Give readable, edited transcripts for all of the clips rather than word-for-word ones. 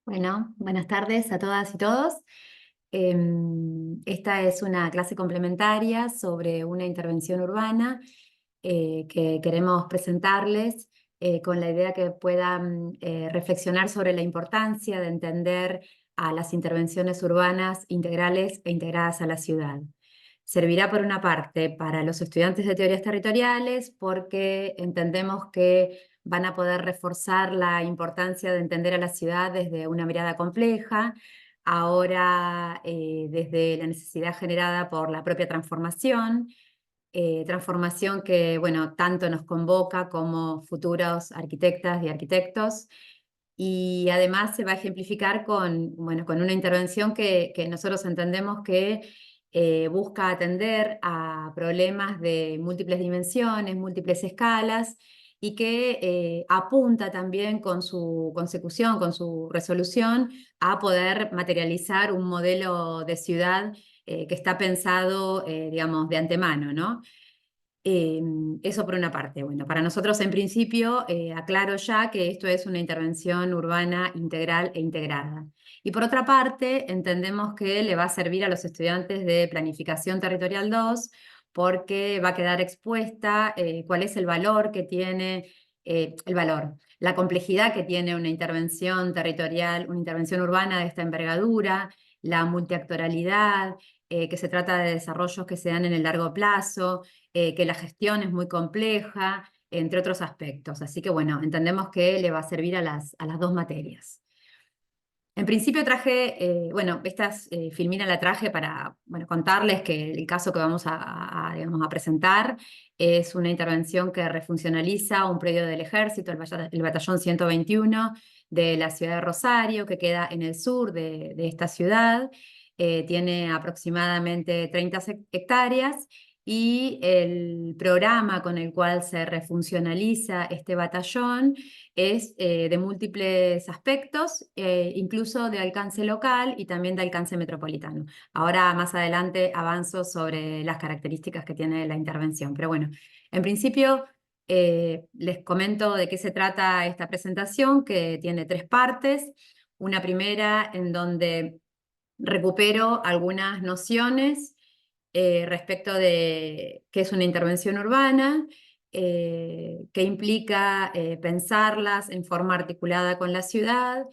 Bueno, buenas tardes a todas y todos. Esta es una clase complementaria sobre una intervención urbana que queremos presentarles con la idea que puedan reflexionar sobre la importancia de entender a las intervenciones urbanas integrales e integradas a la ciudad. Servirá por una parte para los estudiantes de teorías territoriales porque entendemos que van a poder reforzar la importancia de entender a la ciudad desde una mirada compleja, ahora desde la necesidad generada por la propia transformación, transformación que, bueno, tanto nos convoca como futuros arquitectas y arquitectos, y además se va a ejemplificar con, bueno, con una intervención que nosotros entendemos que busca atender a problemas de múltiples dimensiones, múltiples escalas, y que apunta también con su consecución, con su resolución, a poder materializar un modelo de ciudad que está pensado, digamos, de antemano, ¿no? Eso por una parte. Bueno, para nosotros en principio, aclaro ya que esto es una intervención urbana integral e integrada. Y por otra parte, entendemos que le va a servir a los estudiantes de Planificación Territorial 2 porque va a quedar expuesta cuál es el valor que tiene, la complejidad que tiene una intervención territorial, una intervención urbana de esta envergadura, la multiactoralidad, que se trata de desarrollos que se dan en el largo plazo, que la gestión es muy compleja, entre otros aspectos. Así que bueno, entendemos que le va a servir a las dos materias. En principio traje, bueno, esta filmina la traje para, bueno, contarles que el caso que vamos digamos, a presentar es una intervención que refuncionaliza un predio del Ejército, el Batallón 121 de la ciudad de Rosario, que queda en el sur de esta ciudad. Tiene aproximadamente 30 hectáreas y el programa con el cual se refuncionaliza este batallón es de múltiples aspectos, incluso de alcance local y también de alcance metropolitano. Ahora más adelante avanzo sobre las características que tiene la intervención, pero bueno, en principio les comento de qué se trata esta presentación, que tiene tres partes. Una primera en donde recupero algunas nociones respecto de qué es una intervención urbana, qué implica pensarlas en forma articulada con la ciudad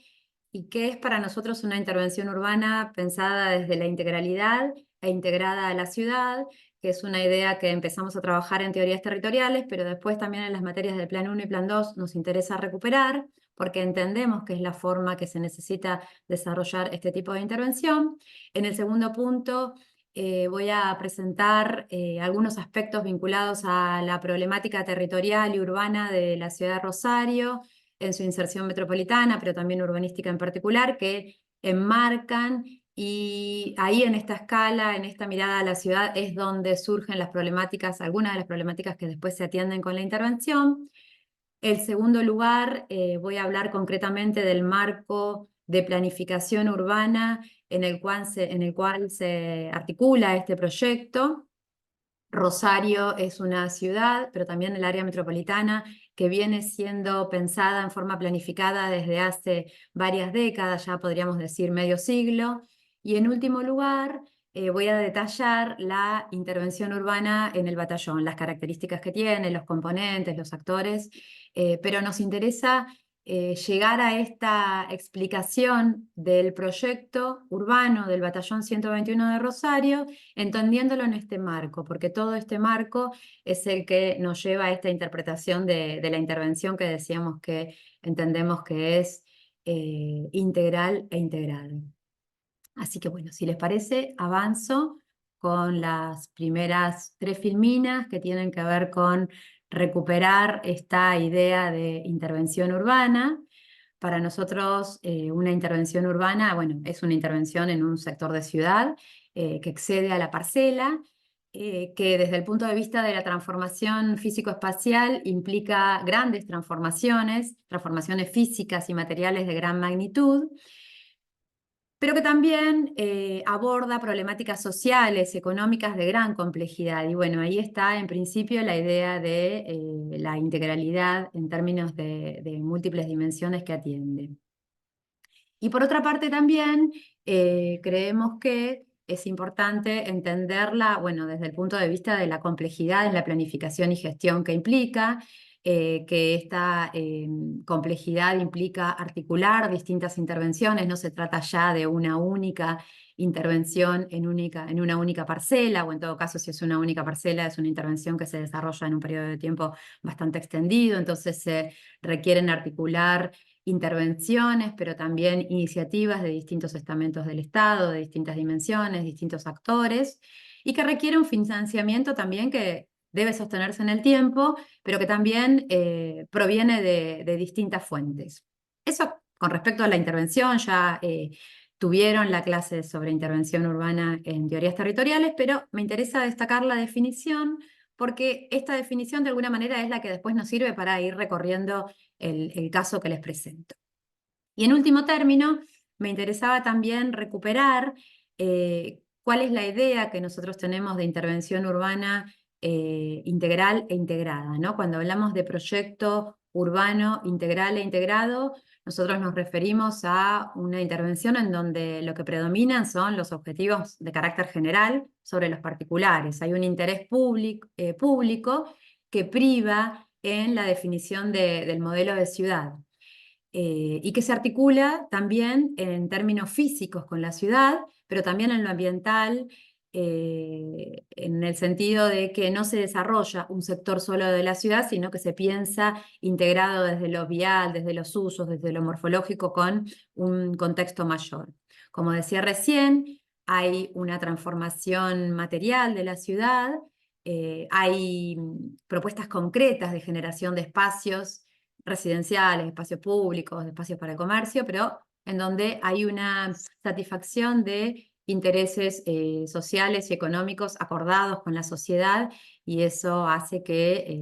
y qué es para nosotros una intervención urbana pensada desde la integralidad e integrada a la ciudad, que es una idea que empezamos a trabajar en teorías territoriales, pero después también en las materias del Plan 1 y Plan 2 nos interesa recuperar, porque entendemos que es la forma que se necesita desarrollar este tipo de intervención. En el segundo punto, voy a presentar algunos aspectos vinculados a la problemática territorial y urbana de la ciudad de Rosario, en su inserción metropolitana, pero también urbanística en particular, que enmarcan, y ahí en esta escala, en esta mirada a la ciudad, es donde surgen las problemáticas, algunas de las problemáticas que después se atienden con la intervención. El segundo lugar, voy a hablar concretamente del marco de planificación urbana en el cual se articula este proyecto. Rosario es una ciudad, pero también el área metropolitana, que viene siendo pensada en forma planificada desde hace varias décadas, ya podríamos decir medio siglo. Y en último lugar, voy a detallar la intervención urbana en el batallón, las características que tiene, los componentes, los actores, pero nos interesa llegar a esta explicación del proyecto urbano del Batallón 121 de Rosario, entendiéndolo en este marco, porque todo este marco es el que nos lleva a esta interpretación de la intervención que decíamos que entendemos que es integral e integrada. Así que bueno, si les parece, avanzo con las primeras tres filminas que tienen que ver con recuperar esta idea de intervención urbana. Para nosotros, una intervención urbana, bueno, es una intervención en un sector de ciudad que excede a la parcela, que desde el punto de vista de la transformación físico-espacial implica grandes transformaciones, transformaciones físicas y materiales de gran magnitud, pero que también aborda problemáticas sociales, económicas de gran complejidad. Y bueno, ahí está en principio la idea de la integralidad en términos de múltiples dimensiones que atiende. Y por otra parte también creemos que es importante entenderla, bueno, desde el punto de vista de la complejidad en la planificación y gestión que implica, que esta complejidad implica articular distintas intervenciones, no se trata ya de una única intervención en una única parcela, o en todo caso, si es una única parcela, es una intervención que se desarrolla en un periodo de tiempo bastante extendido, entonces se requieren articular intervenciones, pero también iniciativas de distintos estamentos del Estado, de distintas dimensiones, distintos actores, y que requiere un financiamiento también que debe sostenerse en el tiempo, pero que también proviene de distintas fuentes. Eso con respecto a la intervención, ya tuvieron la clase sobre intervención urbana en teorías territoriales, pero me interesa destacar la definición, porque esta definición de alguna manera es la que después nos sirve para ir recorriendo el caso que les presento. Y en último término, me interesaba también recuperar cuál es la idea que nosotros tenemos de intervención urbana integral e integrada, ¿no? Cuando hablamos de proyecto urbano integral e integrado, nosotros nos referimos a una intervención en donde lo que predominan son los objetivos de carácter general sobre los particulares. Hay un interés público que priva en la definición del modelo de ciudad. Y que se articula también en términos físicos con la ciudad, pero también en lo ambiental, en el sentido de que no se desarrolla un sector solo de la ciudad, sino que se piensa integrado desde lo vial, desde los usos, desde lo morfológico, con un contexto mayor. Como decía recién, hay una transformación material de la ciudad, hay propuestas concretas de generación de espacios residenciales, espacios públicos, espacios para el comercio, pero en donde hay una satisfacción de intereses sociales y económicos acordados con la sociedad, y eso hace que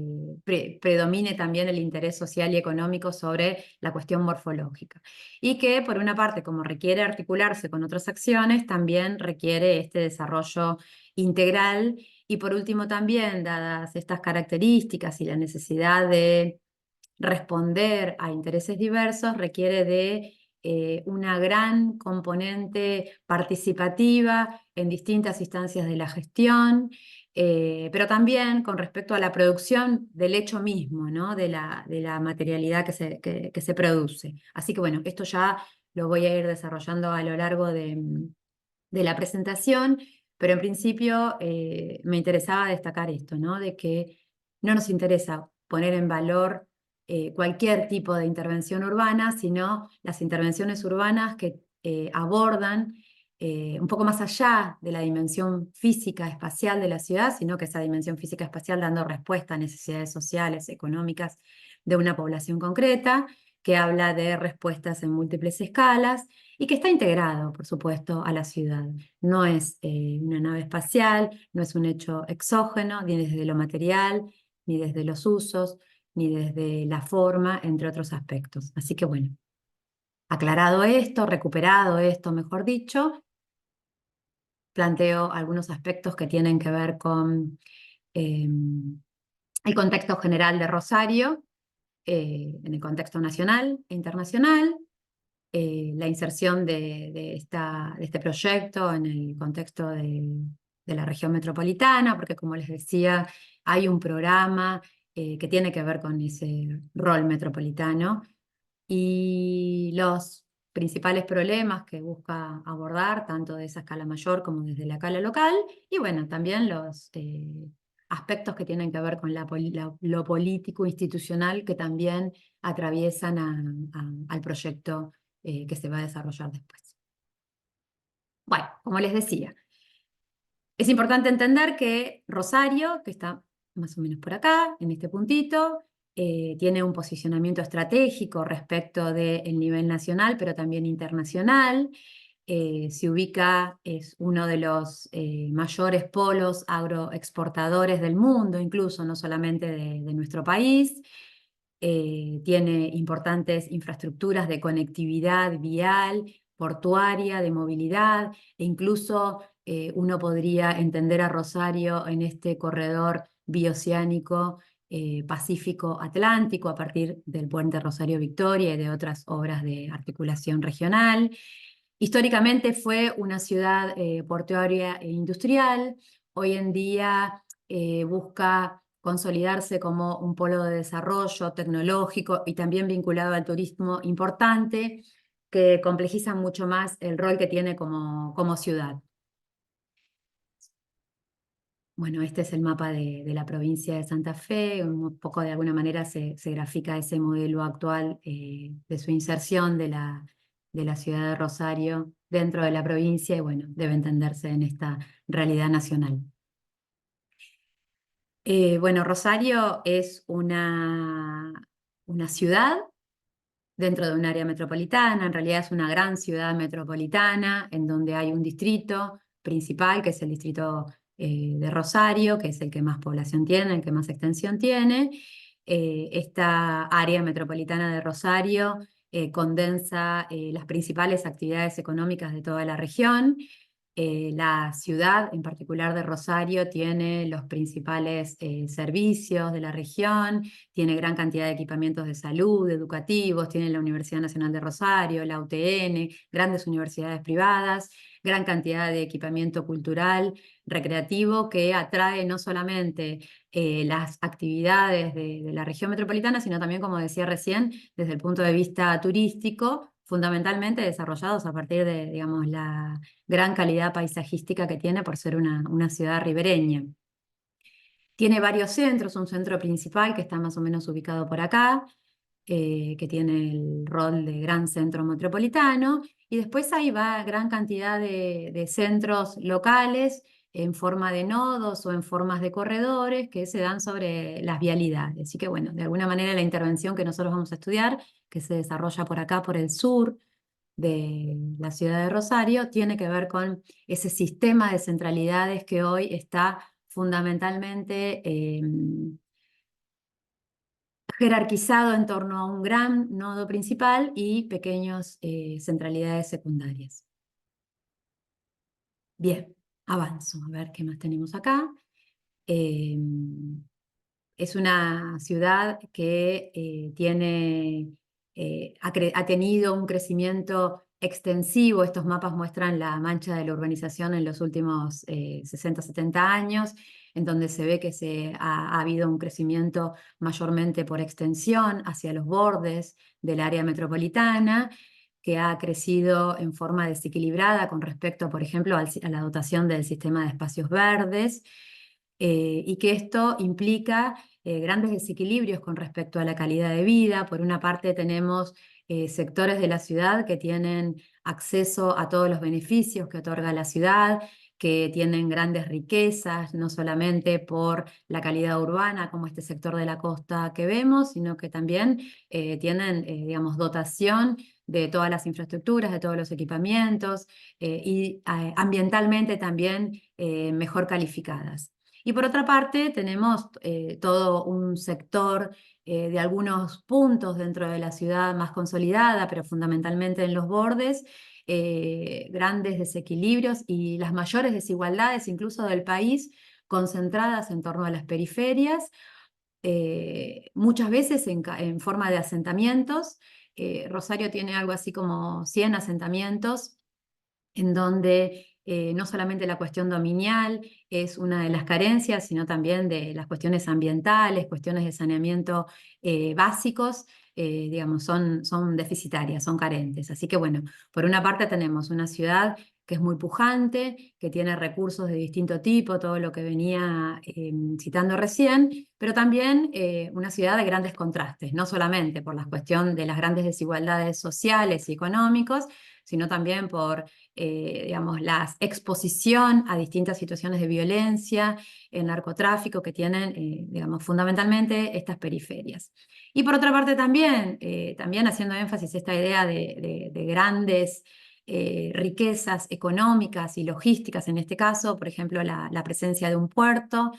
predomine también el interés social y económico sobre la cuestión morfológica. Y que, por una parte, como requiere articularse con otras acciones, también requiere este desarrollo integral. Y por último también, dadas estas características y la necesidad de responder a intereses diversos, requiere de una gran componente participativa en distintas instancias de la gestión, pero también con respecto a la producción del hecho mismo, ¿no? de la materialidad que se produce. Así que bueno, esto ya lo voy a ir desarrollando a lo largo de la presentación, pero en principio me interesaba destacar esto, ¿no? De que no nos interesa poner en valor cualquier tipo de intervención urbana, sino las intervenciones urbanas que abordan un poco más allá de la dimensión física espacial de la ciudad, sino que esa dimensión física espacial dando respuesta a necesidades sociales, económicas de una población concreta, que habla de respuestas en múltiples escalas y que está integrado, por supuesto, a la ciudad. No es una nave espacial, no es un hecho exógeno, ni desde lo material, ni desde los usos, ni desde la forma, entre otros aspectos. Así que bueno, aclarado esto, recuperado esto, mejor dicho, planteo algunos aspectos que tienen que ver con el contexto general de Rosario, en el contexto nacional e internacional, la inserción de este proyecto en el contexto de la región metropolitana, porque como les decía, hay un programa que tiene que ver con ese rol metropolitano, y los principales problemas que busca abordar, tanto de esa escala mayor como desde la escala local, y bueno, también los aspectos que tienen que ver con lo político institucional que también atraviesan al proyecto que se va a desarrollar después. Bueno, como les decía, es importante entender que Rosario, que está más o menos por acá, en este puntito, tiene un posicionamiento estratégico respecto del nivel nacional, pero también internacional. Se ubica, es uno de los mayores polos agroexportadores del mundo, incluso no solamente de nuestro país. Tiene importantes infraestructuras de conectividad vial, portuaria, de movilidad, e incluso uno podría entender a Rosario en este corredor bioceánico Pacífico-Atlántico a partir del puente Rosario Victoria y de otras obras de articulación regional. Históricamente fue una ciudad portuaria e industrial. Hoy en día busca consolidarse como un polo de desarrollo tecnológico y también vinculado al turismo importante, que complejiza mucho más el rol que tiene como ciudad. Bueno, este es el mapa de la provincia de Santa Fe, un poco de alguna manera se grafica ese modelo actual de su inserción de la ciudad de Rosario dentro de la provincia y bueno, debe entenderse en esta realidad nacional. Bueno, Rosario es una ciudad dentro de un área metropolitana, en realidad es una gran ciudad metropolitana en donde hay un distrito principal, que es el distrito de Rosario, que es el que más población tiene, el que más extensión tiene. Esta área metropolitana de Rosario condensa las principales actividades económicas de toda la región. La ciudad, en particular de Rosario, tiene los principales servicios de la región, tiene gran cantidad de equipamientos de salud, educativos, tiene la Universidad Nacional de Rosario, la UTN, grandes universidades privadas, gran cantidad de equipamiento cultural, recreativo, que atrae no solamente las actividades de la región metropolitana, sino también, como decía recién, desde el punto de vista turístico, fundamentalmente desarrollados a partir de, digamos, la gran calidad paisajística que tiene por ser una ciudad ribereña. Tiene varios centros, un centro principal que está más o menos ubicado por acá, que tiene el rol de gran centro metropolitano, y después hay gran cantidad de centros locales en forma de nodos o en formas de corredores que se dan sobre las vialidades. Así que bueno, de alguna manera la intervención que nosotros vamos a estudiar, que se desarrolla por acá, por el sur de la ciudad de Rosario, tiene que ver con ese sistema de centralidades que hoy está fundamentalmente jerarquizado en torno a un gran nodo principal y pequeñas centralidades secundarias. Bien, avanzo, a ver qué más tenemos acá. Eh, es una ciudad que ha tenido un crecimiento extensivo. Estos mapas muestran la mancha de la urbanización en los últimos 60, 70 años, en donde se ve que ha habido un crecimiento mayormente por extensión hacia los bordes del área metropolitana, que ha crecido en forma desequilibrada con respecto, por ejemplo, a la dotación del sistema de espacios verdes, y que esto implica grandes desequilibrios con respecto a la calidad de vida. Por una parte tenemos sectores de la ciudad que tienen acceso a todos los beneficios que otorga la ciudad, que tienen grandes riquezas, no solamente por la calidad urbana, como este sector de la costa que vemos, sino que también tienen, digamos, dotación de todas las infraestructuras, de todos los equipamientos, y ambientalmente también mejor calificadas. Y por otra parte tenemos todo un sector de algunos puntos dentro de la ciudad más consolidada, pero fundamentalmente en los bordes, grandes desequilibrios y las mayores desigualdades incluso del país concentradas en torno a las periferias, muchas veces en forma de asentamientos. Rosario tiene algo así como 100 asentamientos en donde no solamente la cuestión dominial es una de las carencias, sino también de las cuestiones ambientales, cuestiones de saneamiento básicos, digamos, son deficitarias, son carentes. Así que bueno, por una parte tenemos una ciudad que es muy pujante, que tiene recursos de distinto tipo, todo lo que venía citando recién, pero también una ciudad de grandes contrastes, no solamente por la cuestión de las grandes desigualdades sociales y económicos, sino también por digamos, la exposición a distintas situaciones de violencia, el narcotráfico que tienen, digamos, fundamentalmente estas periferias. Y por otra parte también haciendo énfasis esta idea de grandes riquezas económicas y logísticas, en este caso, por ejemplo, la presencia de un puerto.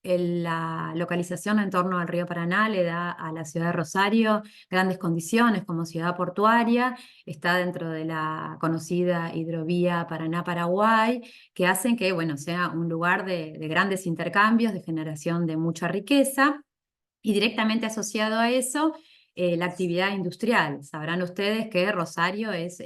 La localización en torno al río Paraná le da a la ciudad de Rosario grandes condiciones como ciudad portuaria, está dentro de la conocida hidrovía Paraná-Paraguay, que hacen que, bueno, sea un lugar de grandes intercambios, de generación de mucha riqueza. Y directamente asociado a eso, la actividad industrial. Sabrán ustedes que Rosario es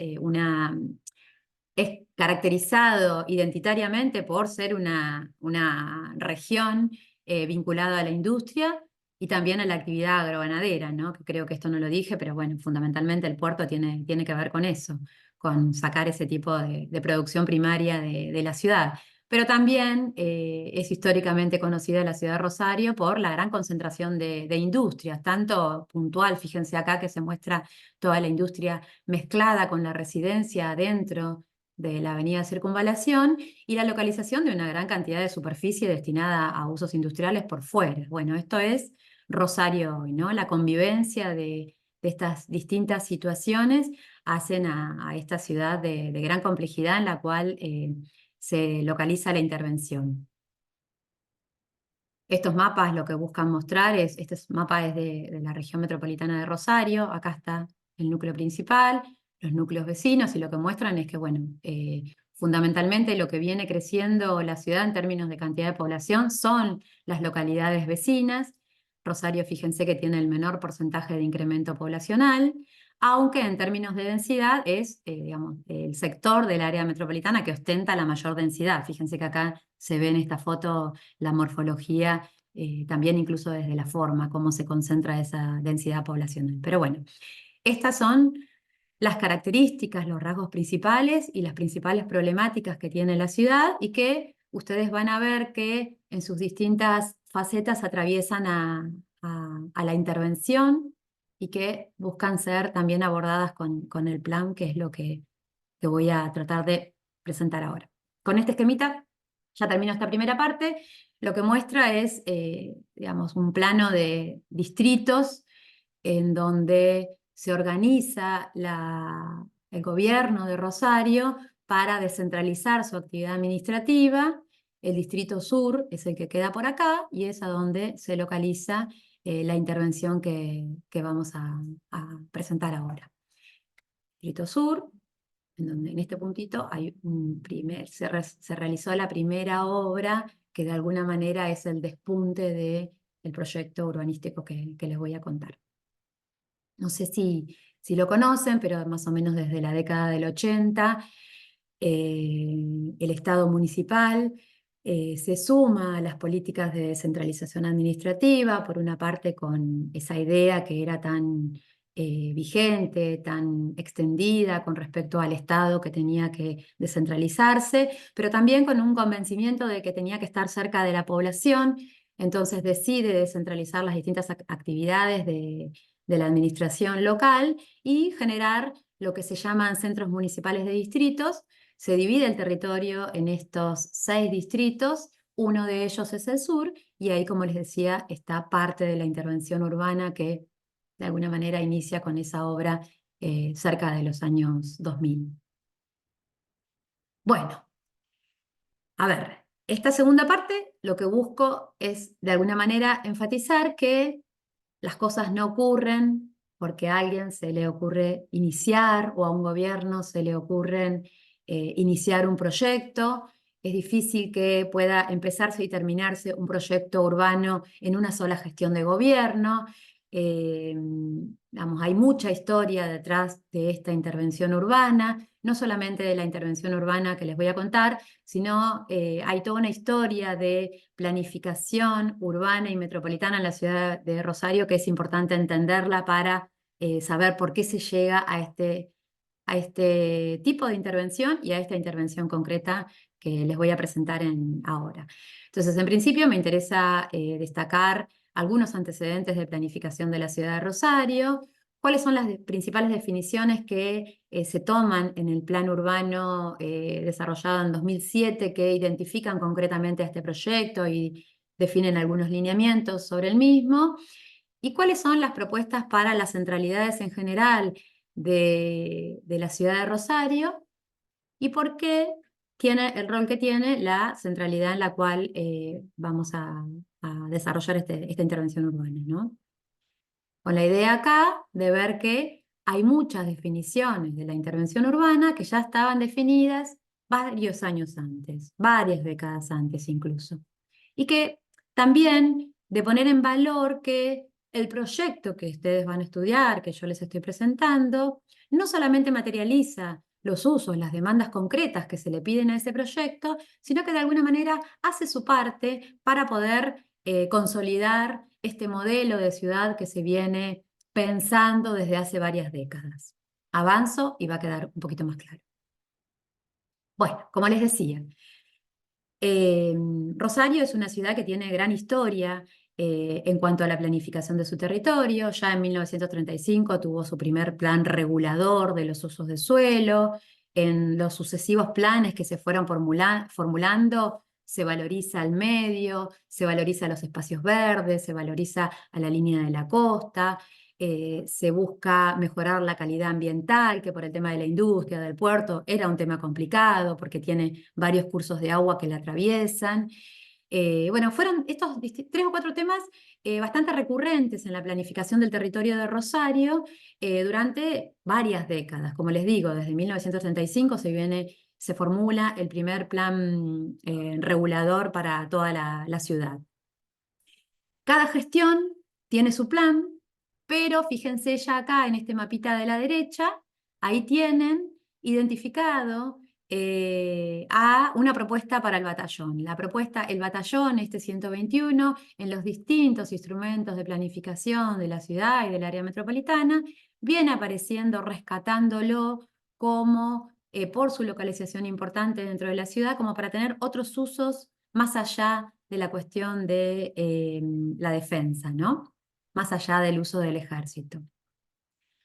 caracterizado identitariamente por ser una región vinculada a la industria y también a la actividad agroganadera, ¿no? Que creo que esto no lo dije, pero bueno, fundamentalmente el puerto tiene que ver con eso, con sacar ese tipo de producción primaria de la ciudad. Pero también es históricamente conocida la ciudad de Rosario por la gran concentración de industrias, tanto puntual, fíjense acá que se muestra toda la industria mezclada con la residencia adentro de la avenida Circunvalación y la localización de una gran cantidad de superficie destinada a usos industriales por fuera. Bueno, esto es Rosario hoy, ¿no? La convivencia de estas distintas situaciones hacen a esta ciudad de gran complejidad en la cual se localiza la intervención. Estos mapas lo que buscan mostrar este mapa es de la región metropolitana de Rosario, acá está el núcleo principal, los núcleos vecinos, y lo que muestran es que, bueno, fundamentalmente lo que viene creciendo la ciudad en términos de cantidad de población son las localidades vecinas. Rosario, fíjense que tiene el menor porcentaje de incremento poblacional, aunque en términos de densidad es, digamos, el sector del área metropolitana que ostenta la mayor densidad. Fíjense que acá se ve en esta foto la morfología, también incluso desde la forma, cómo se concentra esa densidad poblacional. Pero bueno, estas son las características, los rasgos principales y las principales problemáticas que tiene la ciudad y que ustedes van a ver que en sus distintas facetas atraviesan a la intervención y que buscan ser también abordadas con el plan, que es lo que voy a tratar de presentar ahora. Con este esquemita ya termino esta primera parte. Lo que muestra es, digamos, un plano de distritos en donde se organiza el gobierno de Rosario para descentralizar su actividad administrativa. El distrito sur es el que queda por acá y es a donde se localiza la intervención que vamos a presentar ahora. Distrito sur, en donde en este puntito hay se realizó la primera obra que de alguna manera es el despunte del proyecto urbanístico que les voy a contar. No sé si lo conocen, pero más o menos desde la década del 80, el Estado municipal se suma a las políticas de descentralización administrativa, por una parte con esa idea que era tan vigente, tan extendida con respecto al Estado que tenía que descentralizarse, pero también con un convencimiento de que tenía que estar cerca de la población. Entonces decide descentralizar las distintas actividades de la administración local y generar lo que se llaman centros municipales de distritos. Se divide el territorio en estos 6 distritos, uno de ellos es el sur, y ahí, como les decía, está parte de la intervención urbana que de alguna manera inicia con esa obra cerca de los años 2000. Bueno, a ver, esta segunda parte lo que busco es de alguna manera enfatizar que las cosas no ocurren porque a alguien se le ocurre iniciar o a un gobierno se le ocurre iniciar un proyecto. Es difícil que pueda empezarse y terminarse un proyecto urbano en una sola gestión de gobierno. Digamos, hay mucha historia detrás de esta intervención urbana, no solamente de la intervención urbana que les voy a contar, sino hay toda una historia de planificación urbana y metropolitana en la ciudad de Rosario que es importante entenderla para saber por qué se llega a este tipo de intervención y a esta intervención concreta que les voy a presentar ahora. Entonces, en principio me interesa destacar algunos antecedentes de planificación de la ciudad de Rosario, cuáles son las principales definiciones que se toman en el plan urbano desarrollado en 2007 que identifican concretamente a este proyecto y definen algunos lineamientos sobre el mismo, y cuáles son las propuestas para las centralidades en general de la ciudad de Rosario y por qué tiene el rol que tiene la centralidad en la cual vamos a desarrollar esta intervención urbana, ¿no? Con la idea acá de ver que hay muchas definiciones de la intervención urbana que ya estaban definidas varios años antes, varias décadas antes incluso. Y que también de poner en valor que el proyecto que ustedes van a estudiar, que yo les estoy presentando, no solamente materializa los usos, las demandas concretas que se le piden a ese proyecto, sino que de alguna manera hace su parte para poder consolidar este modelo de ciudad que se viene pensando desde hace varias décadas. Avanzo y va a quedar un poquito más claro. Bueno, como les decía, Rosario es una ciudad que tiene gran historia en cuanto a la planificación de su territorio. Ya en 1935 tuvo su primer plan regulador de los usos de suelo. En los sucesivos planes que se fueron formulando, se valoriza el medio, se valoriza los espacios verdes, se valoriza a la línea de la costa. Se busca mejorar la calidad ambiental, que por el tema de la industria, del puerto, era un tema complicado porque tiene varios cursos de agua que la atraviesan. Bueno, fueron estos 3 o 4 temas bastante recurrentes en la planificación del territorio de Rosario durante varias décadas. Como les digo, desde 1935 se formula el primer plan regulador para toda la ciudad. Cada gestión tiene su plan, pero fíjense ya acá en este mapita de la derecha, ahí tienen identificado a una propuesta para el batallón. El batallón, este 121, en los distintos instrumentos de planificación de la ciudad y del área metropolitana, viene apareciendo, rescatándolo como, por su localización importante dentro de la ciudad, como para tener otros usos más allá de la cuestión de la defensa, ¿no? Más allá del uso del ejército.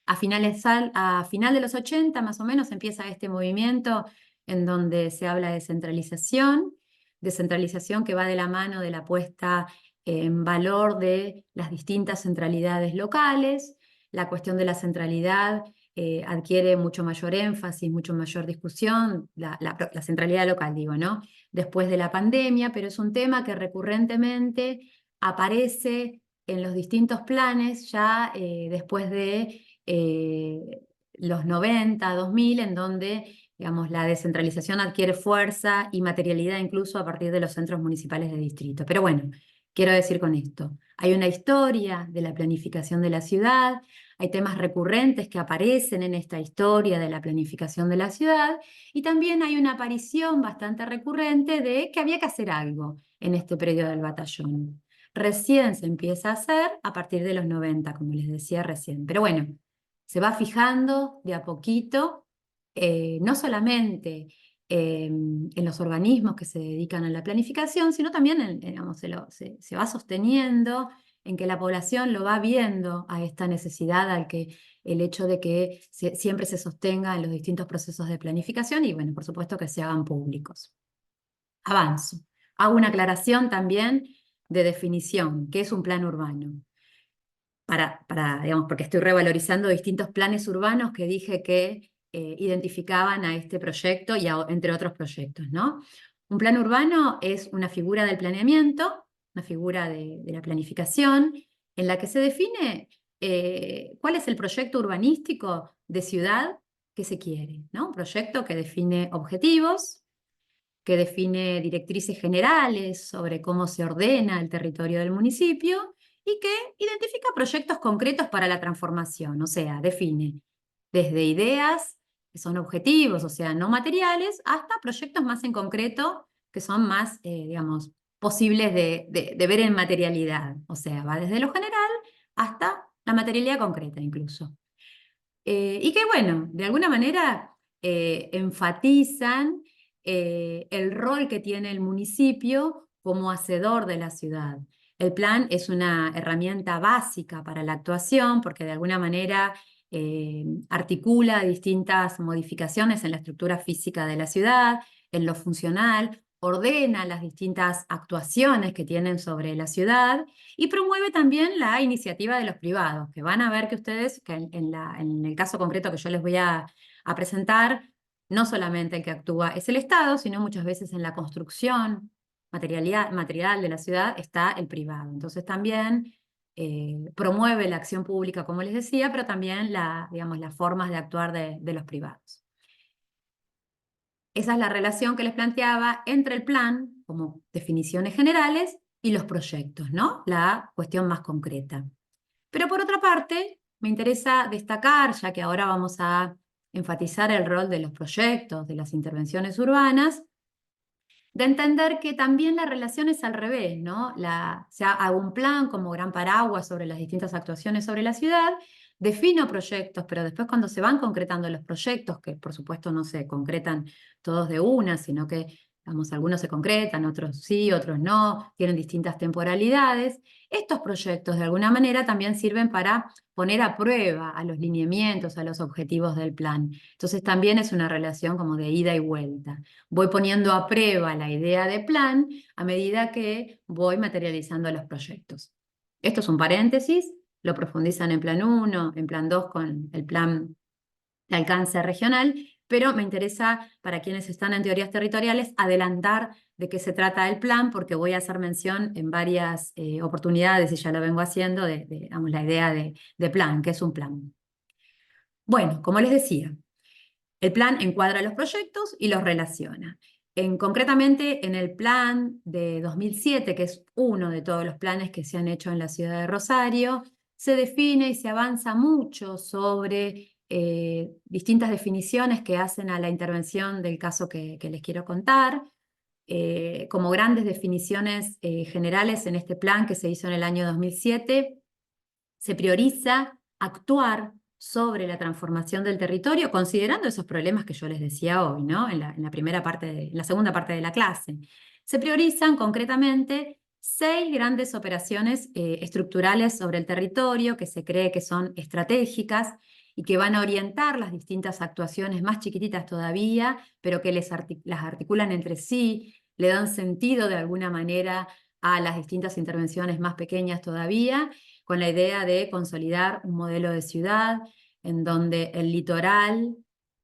A final de los 80, más o menos, empieza este movimiento en donde se habla de descentralización que va de la mano de la puesta en valor de las distintas centralidades locales. La cuestión de la centralidad adquiere mucho mayor énfasis, mucho mayor discusión, la centralidad local, digo, ¿no? Después de la pandemia, pero es un tema que recurrentemente aparece en los distintos planes ya después de los 90, 2000, en donde, digamos, la descentralización adquiere fuerza y materialidad incluso a partir de los centros municipales de distrito. Pero bueno, quiero decir con esto, hay una historia de la planificación de la ciudad, hay temas recurrentes que aparecen en esta historia de la planificación de la ciudad, y también hay una aparición bastante recurrente de que había que hacer algo en este predio del batallón. Recién se empieza a hacer a partir de los 90, como les decía recién. Pero bueno, se va fijando de a poquito, no solamente en los organismos que se dedican a la planificación, sino también digamos, se va sosteniendo en que la población lo va viendo a esta necesidad, el hecho de que siempre se sostenga en los distintos procesos de planificación y, bueno, por supuesto que se hagan públicos. Avanzo. Hago una aclaración también de definición. ¿Qué es un plan urbano? Digamos, porque estoy revalorizando distintos planes urbanos que dije que identificaban a este proyecto y entre otros proyectos, ¿no? Un plan urbano es una figura del planeamiento, una figura de la planificación, en la que se define cuál es el proyecto urbanístico de ciudad que se quiere, ¿no? Un proyecto que define objetivos, que define directrices generales sobre cómo se ordena el territorio del municipio y que identifica proyectos concretos para la transformación, o sea, define desde ideas que son objetivos, o sea, no materiales, hasta proyectos más en concreto que son más, digamos, posibles de ver en materialidad, o sea, va desde lo general hasta la materialidad concreta incluso. Y que, bueno, de alguna manera enfatizan el rol que tiene el municipio como hacedor de la ciudad. El plan es una herramienta básica para la actuación porque de alguna manera articula distintas modificaciones en la estructura física de la ciudad, en lo funcional, ordena las distintas actuaciones que tienen sobre la ciudad y promueve también la iniciativa de los privados, que van a ver que ustedes, que en el caso concreto que yo les voy a presentar, no solamente el que actúa es el Estado, sino muchas veces en la construcción material de la ciudad está el privado. Entonces también promueve la acción pública, como les decía, pero también digamos, las formas de actuar de los privados. Esa es la relación que les planteaba entre el plan, como definiciones generales, y los proyectos, ¿no? La cuestión más concreta. Pero por otra parte, me interesa destacar, ya que ahora vamos a enfatizar el rol de los proyectos, de las intervenciones urbanas, de entender que también la relación es al revés, ¿no? O sea, hago un plan como gran paraguas sobre las distintas actuaciones sobre la ciudad, defino proyectos, pero después cuando se van concretando los proyectos, que por supuesto no se concretan todos de una, sino que, digamos, algunos se concretan, otros sí, otros no, tienen distintas temporalidades, estos proyectos de alguna manera también sirven para poner a prueba a los lineamientos, a los objetivos del plan. Entonces también es una relación como de ida y vuelta. Voy poniendo a prueba la idea de plan a medida que voy materializando los proyectos. Esto es un paréntesis, lo profundizan en plan 1, en plan 2 con el plan de alcance regional, pero me interesa, para quienes están en teorías territoriales, adelantar de qué se trata el plan, porque voy a hacer mención en varias oportunidades, y ya lo vengo haciendo, digamos, la idea de plan, que es un plan. Bueno, como les decía, el plan encuadra los proyectos y los relaciona. Concretamente, en el plan de 2007, que es uno de todos los planes que se han hecho en la ciudad de Rosario, se define y se avanza mucho sobre distintas definiciones que hacen a la intervención del caso que les quiero contar, como grandes definiciones generales en este plan que se hizo en el año 2007. Se prioriza actuar sobre la transformación del territorio, considerando esos problemas que yo les decía hoy, ¿no? En la primera parte en la segunda parte de la clase. Se priorizan concretamente 6 grandes operaciones estructurales sobre el territorio que se cree que son estratégicas y que van a orientar las distintas actuaciones más chiquititas todavía, pero que las articulan entre sí, le dan sentido de alguna manera a las distintas intervenciones más pequeñas todavía, con la idea de consolidar un modelo de ciudad en donde el litoral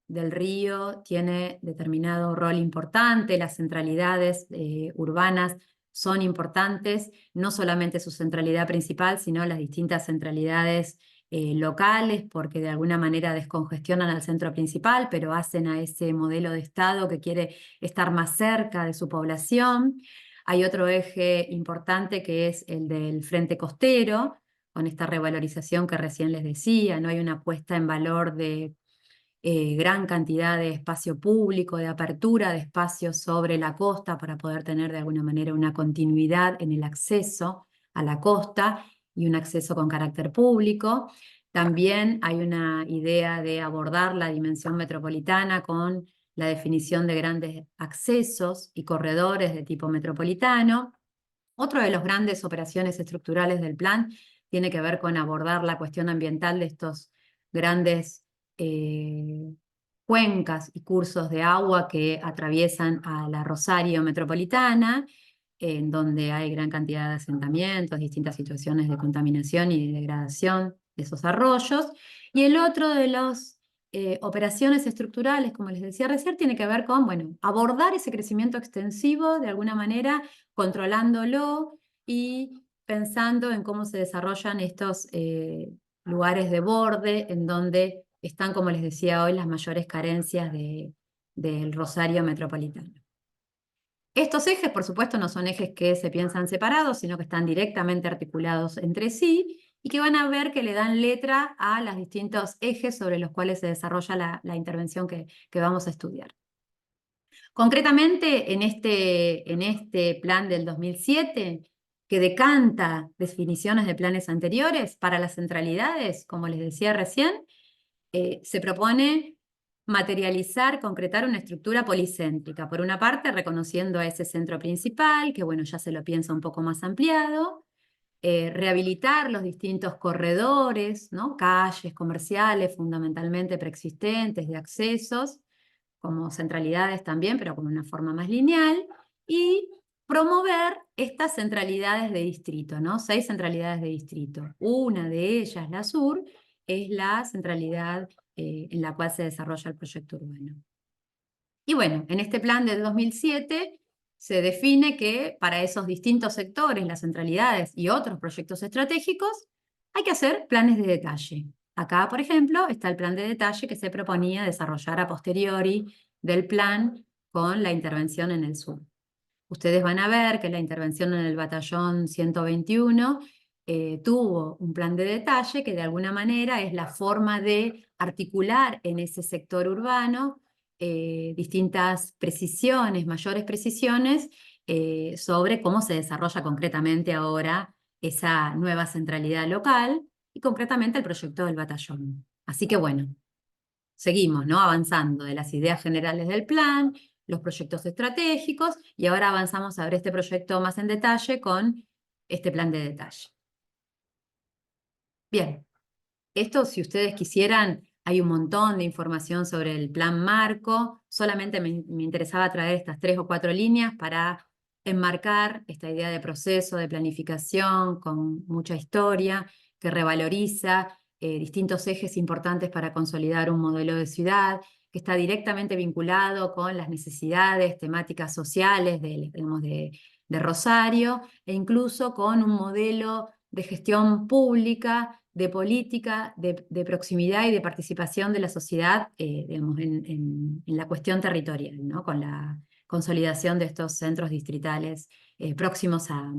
del río tiene determinado rol importante, las centralidades urbanas son importantes, no solamente su centralidad principal, sino las distintas centralidades locales, porque de alguna manera descongestionan al centro principal, pero hacen a ese modelo de Estado que quiere estar más cerca de su población. Hay otro eje importante que es el del frente costero, con esta revalorización que recién les decía, no hay una puesta en valor de gran cantidad de espacio público, de apertura de espacios sobre la costa para poder tener de alguna manera una continuidad en el acceso a la costa y un acceso con carácter público. También hay una idea de abordar la dimensión metropolitana con la definición de grandes accesos y corredores de tipo metropolitano. Otro de las grandes operaciones estructurales del plan tiene que ver con abordar la cuestión ambiental de estos grandes cuencas y cursos de agua que atraviesan a la Rosario metropolitana, en donde hay gran cantidad de asentamientos, distintas situaciones de contaminación y de degradación de esos arroyos. Y el otro de las operaciones estructurales, como les decía recién, tiene que ver con, bueno, abordar ese crecimiento extensivo de alguna manera, controlándolo y pensando en cómo se desarrollan estos lugares de borde en donde están, como les decía hoy, las mayores carencias del Rosario metropolitano. Estos ejes, por supuesto, no son ejes que se piensan separados, sino que están directamente articulados entre sí y que van a ver que le dan letra a los distintos ejes sobre los cuales se desarrolla la intervención que vamos a estudiar. Concretamente, en este plan del 2007, que decanta definiciones de planes anteriores para las centralidades, como les decía recién, se propone materializar, concretar una estructura policéntrica. Por una parte, reconociendo a ese centro principal, que bueno, ya se lo piensa un poco más ampliado, rehabilitar los distintos corredores, ¿no? Calles comerciales fundamentalmente preexistentes de accesos, como centralidades también, pero con una forma más lineal, y promover estas centralidades de distrito, ¿no? 6 centralidades de distrito. Una de ellas, la sur, es la centralidad en la cual se desarrolla el proyecto urbano. Y bueno, en este plan del 2007 se define que para esos distintos sectores, las centralidades y otros proyectos estratégicos, hay que hacer planes de detalle. Acá, por ejemplo, está el plan de detalle que se proponía desarrollar a posteriori del plan con la intervención en el sur. Ustedes van a ver que la intervención en el batallón 121 tuvo un plan de detalle que de alguna manera es la forma de articular en ese sector urbano distintas precisiones, mayores precisiones sobre cómo se desarrolla concretamente ahora esa nueva centralidad local y concretamente el proyecto del batallón. Así que bueno, seguimos, ¿no? Avanzando de las ideas generales del plan, los proyectos estratégicos y ahora avanzamos a ver este proyecto más en detalle con este plan de detalle. Bien, esto si ustedes quisieran, hay un montón de información sobre el plan marco, solamente me interesaba traer estas 3 o 4 líneas para enmarcar esta idea de proceso, de planificación, con mucha historia, que revaloriza distintos ejes importantes para consolidar un modelo de ciudad, que está directamente vinculado con las necesidades temáticas sociales digamos, de Rosario, e incluso con un modelo de gestión pública, de política, de proximidad y de participación de la sociedad digamos, en la cuestión territorial, ¿no? Con la consolidación de estos centros distritales próximos a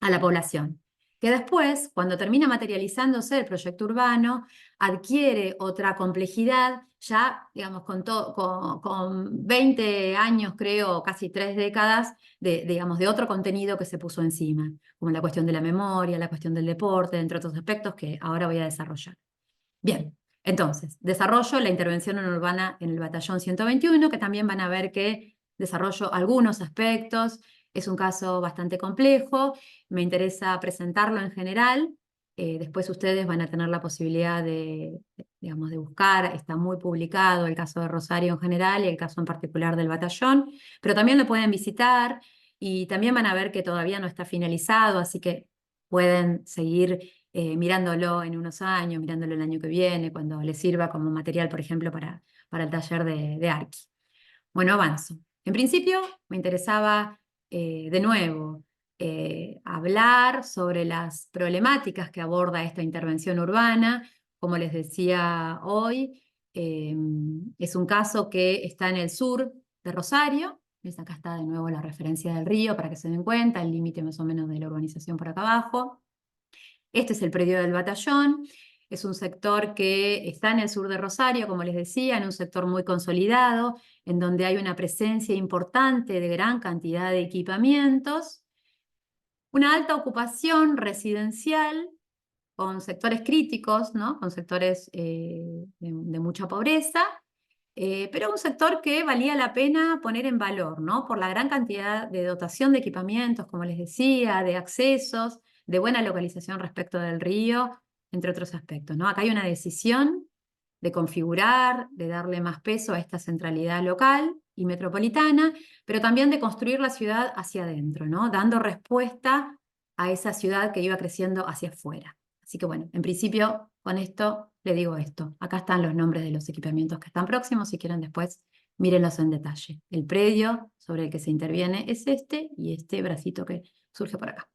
la población. Que después, cuando termina materializándose el proyecto urbano, adquiere otra complejidad, ya, digamos, con 20 años, creo, casi 3 décadas, digamos, de otro contenido que se puso encima, como la cuestión de la memoria, la cuestión del deporte, entre otros aspectos que ahora voy a desarrollar. Bien, entonces, desarrollo la intervención urbana en el batallón 121, que también van a ver que desarrollo algunos aspectos. Es un caso bastante complejo, me interesa presentarlo en general. Después ustedes van a tener la posibilidad digamos, de buscar, está muy publicado el caso de Rosario en general y el caso en particular del batallón, pero también lo pueden visitar y también van a ver que todavía no está finalizado, así que pueden seguir mirándolo en unos años, mirándolo el año que viene, cuando les sirva como material, por ejemplo, para el taller de Arqui. Bueno, avanzo. En principio, me interesaba, de nuevo, hablar sobre las problemáticas que aborda esta intervención urbana. Como les decía hoy, es un caso que está en el sur de Rosario. Acá está de nuevo la referencia del río para que se den cuenta, el límite más o menos de la urbanización por acá abajo. Este es el predio del batallón, es un sector que está en el sur de Rosario, como les decía, en un sector muy consolidado, en donde hay una presencia importante de gran cantidad de equipamientos, una alta ocupación residencial con sectores críticos, ¿no? Con sectores de mucha pobreza, pero un sector que valía la pena poner en valor, ¿no? Por la gran cantidad de dotación de equipamientos, como les decía, de accesos, de buena localización respecto del río, entre otros aspectos, ¿no? Acá hay una decisión de configurar, de darle más peso a esta centralidad local y metropolitana, pero también de construir la ciudad hacia adentro, ¿no? Dando respuesta a esa ciudad que iba creciendo hacia afuera. Así que bueno, en principio con esto le digo esto. Acá están los nombres de los equipamientos que están próximos, si quieren después mírenlos en detalle. El predio sobre el que se interviene es este y este bracito que surge por acá.